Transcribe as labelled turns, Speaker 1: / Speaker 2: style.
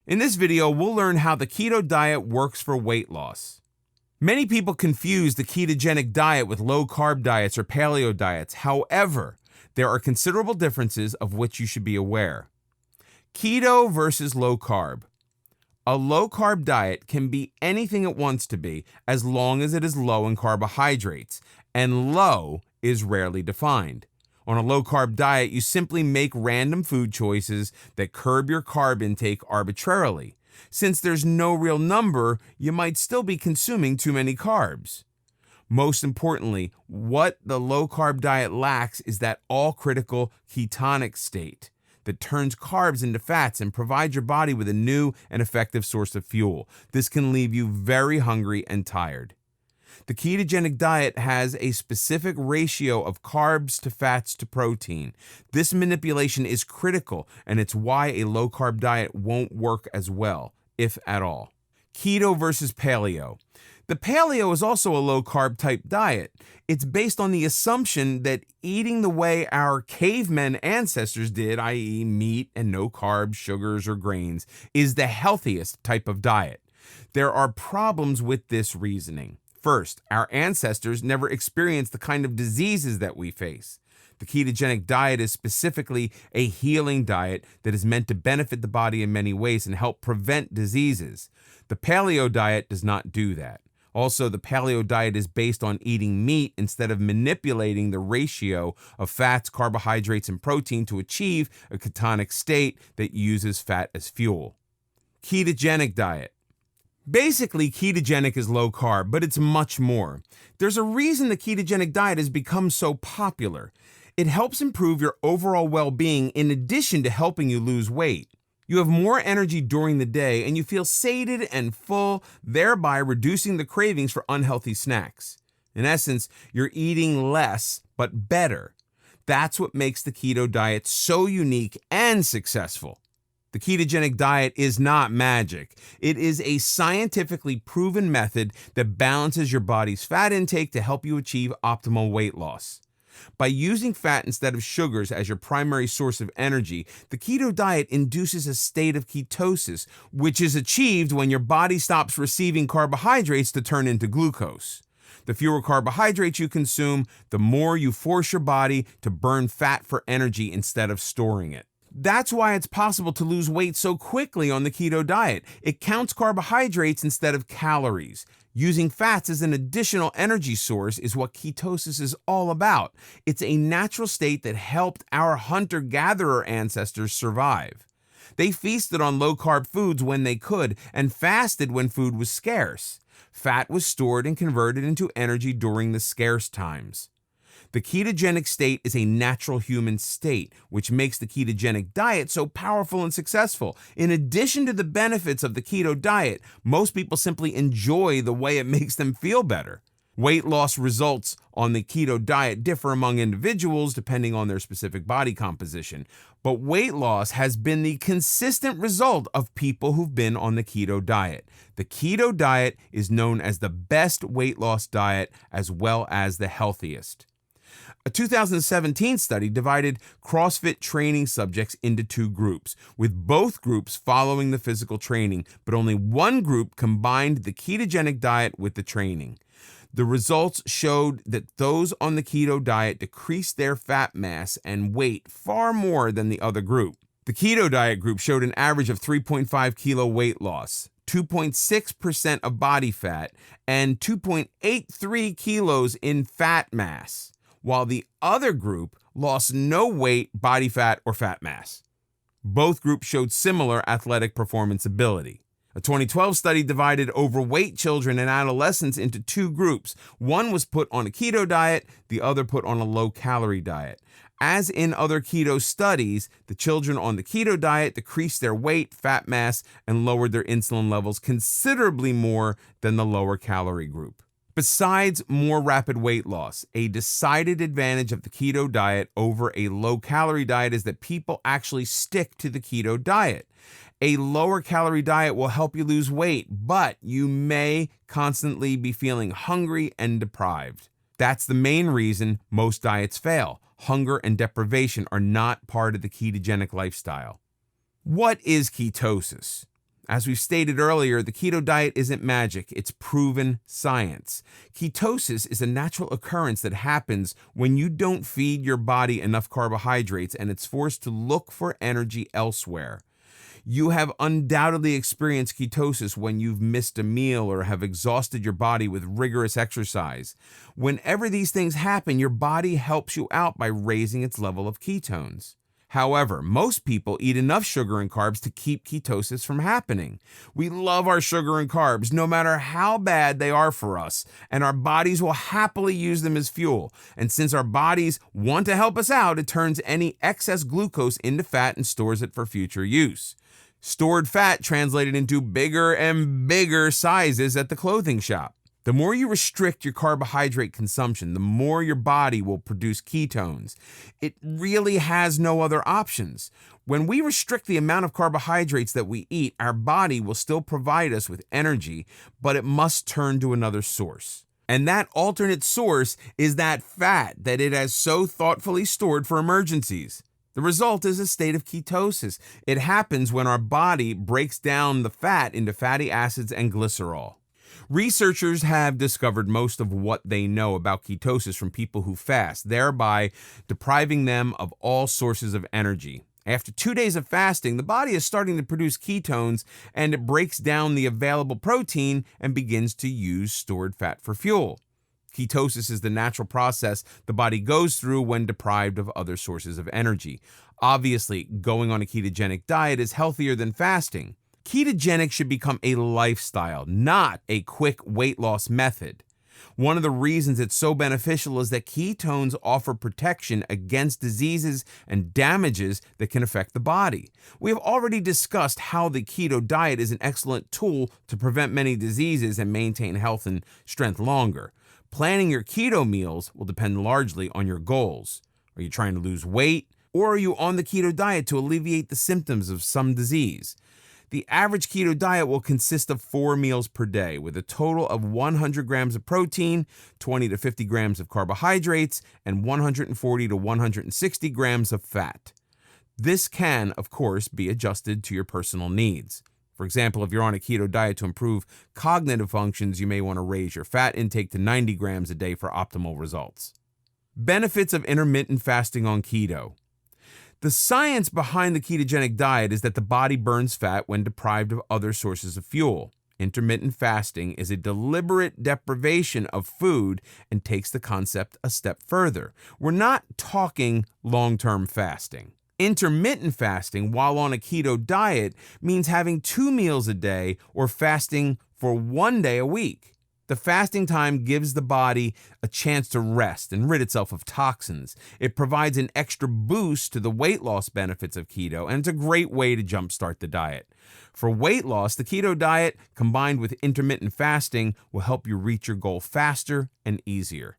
Speaker 1: In this video, we'll learn how the keto diet works for weight loss. Many people confuse the ketogenic diet with low-carb diets or paleo diets. However, there are considerable differences of which you should be aware. Keto versus low-carb. A low-carb diet can be anything it wants to be as long as it is low in carbohydrates, and low is rarely defined. On a low-carb diet, you simply make random food choices that curb your carb intake arbitrarily. Since there's no real number, you might still be consuming too many carbs. Most importantly, what the low-carb diet lacks is that all-critical ketonic state that turns carbs into fats and provides your body with a new and effective source of fuel. This can leave you very hungry and tired. The ketogenic diet has a specific ratio of carbs to fats to protein. This manipulation is critical, and it's why a low-carb diet won't work as well, if at all. Keto versus paleo. The paleo is also a low-carb type diet. It's based on the assumption that eating the way our cavemen ancestors did, i.e. meat and no carbs, sugars, or grains, is the healthiest type of diet. There are problems with this reasoning. First, our ancestors never experienced the kind of diseases that we face. The ketogenic diet is specifically a healing diet that is meant to benefit the body in many ways and help prevent diseases. The paleo diet does not do that. Also, the paleo diet is based on eating meat instead of manipulating the ratio of fats, carbohydrates, and protein to achieve a ketonic state that uses fat as fuel. Ketogenic diet. Basically, ketogenic is low carb, but it's much more. There's a reason the ketogenic diet has become so popular. It helps improve your overall well-being in addition to helping you lose weight. You have more energy during the day and you feel sated and full, thereby reducing the cravings for unhealthy snacks. In essence, you're eating less, but better. That's what makes the keto diet so unique and successful. The ketogenic diet is not magic. It is a scientifically proven method that balances your body's fat intake to help you achieve optimal weight loss. By using fat instead of sugars as your primary source of energy, the keto diet induces a state of ketosis, which is achieved when your body stops receiving carbohydrates to turn into glucose. The fewer carbohydrates you consume, the more you force your body to burn fat for energy instead of storing it. That's why it's possible to lose weight so quickly on the keto diet. It counts carbohydrates instead of calories. Using fats as an additional energy source is what ketosis is all about. It's a natural state that helped our hunter-gatherer ancestors survive. They feasted on low-carb foods when they could and fasted when food was scarce. Fat was stored and converted into energy during the scarce times. The ketogenic state is a natural human state, which makes the ketogenic diet so powerful and successful. In addition to the benefits of the keto diet, most people simply enjoy the way it makes them feel better. Weight loss results on the keto diet differ among individuals depending on their specific body composition, but weight loss has been the consistent result of people who've been on the keto diet. The keto diet is known as the best weight loss diet as well as the healthiest. A 2017 study divided CrossFit training subjects into two groups, with both groups following the physical training, but only one group combined the ketogenic diet with the training. The results showed that those on the keto diet decreased their fat mass and weight far more than the other group. The keto diet group showed an average of 3.5 kilo weight loss, 2.6% of body fat, and 2.83 kilos in fat mass, while the other group lost no weight, body fat, or fat mass. Both groups showed similar athletic performance ability. A 2012 study divided overweight children and adolescents into two groups. One was put on a keto diet, the other put on a low-calorie diet. As in other keto studies, the children on the keto diet decreased their weight, fat mass, and lowered their insulin levels considerably more than the lower-calorie group. Besides more rapid weight loss, a decided advantage of the keto diet over a low-calorie diet is that people actually stick to the keto diet. A lower-calorie diet will help you lose weight, but you may constantly be feeling hungry and deprived. That's the main reason most diets fail. Hunger and deprivation are not part of the ketogenic lifestyle. What is ketosis? As we've stated earlier, the keto diet isn't magic, it's proven science. Ketosis is a natural occurrence that happens when you don't feed your body enough carbohydrates and it's forced to look for energy elsewhere. You have undoubtedly experienced ketosis when you've missed a meal or have exhausted your body with rigorous exercise. Whenever these things happen, your body helps you out by raising its level of ketones. However, most people eat enough sugar and carbs to keep ketosis from happening. We love our sugar and carbs, no matter how bad they are for us, and our bodies will happily use them as fuel. And since our bodies want to help us out, it turns any excess glucose into fat and stores it for future use. Stored fat translated into bigger and bigger sizes at the clothing shop. The more you restrict your carbohydrate consumption, the more your body will produce ketones. It really has no other options. When we restrict the amount of carbohydrates that we eat, our body will still provide us with energy, but it must turn to another source. And that alternate source is that fat that it has so thoughtfully stored for emergencies. The result is a state of ketosis. It happens when our body breaks down the fat into fatty acids and glycerol. Researchers have discovered most of what they know about ketosis from people who fast, thereby depriving them of all sources of energy. After 2 days of fasting, the body is starting to produce ketones and it breaks down the available protein and begins to use stored fat for fuel. Ketosis is the natural process the body goes through when deprived of other sources of energy. Obviously, going on a ketogenic diet is healthier than fasting. Ketogenic should become a lifestyle, not a quick weight loss method. One of the reasons it's so beneficial is that ketones offer protection against diseases and damages that can affect the body. We have already discussed how the keto diet is an excellent tool to prevent many diseases and maintain health and strength longer. Planning your keto meals will depend largely on your goals. Are you trying to lose weight, or are you on the keto diet to alleviate the symptoms of some disease? The average keto diet will consist of 4 meals per day, with a total of 100 grams of protein, 20 to 50 grams of carbohydrates, and 140 to 160 grams of fat. This can, of course, be adjusted to your personal needs. For example, if you're on a keto diet to improve cognitive functions, you may want to raise your fat intake to 90 grams a day for optimal results. Benefits of intermittent fasting on keto. The science behind the ketogenic diet is that the body burns fat when deprived of other sources of fuel. Intermittent fasting is a deliberate deprivation of food and takes the concept a step further. We're not talking long-term fasting. Intermittent fasting while on a keto diet means having 2 meals a day or fasting for 1 day a week. The fasting time gives the body a chance to rest and rid itself of toxins. It provides an extra boost to the weight loss benefits of keto, and it's a great way to jumpstart the diet. For weight loss, the keto diet combined with intermittent fasting will help you reach your goal faster and easier.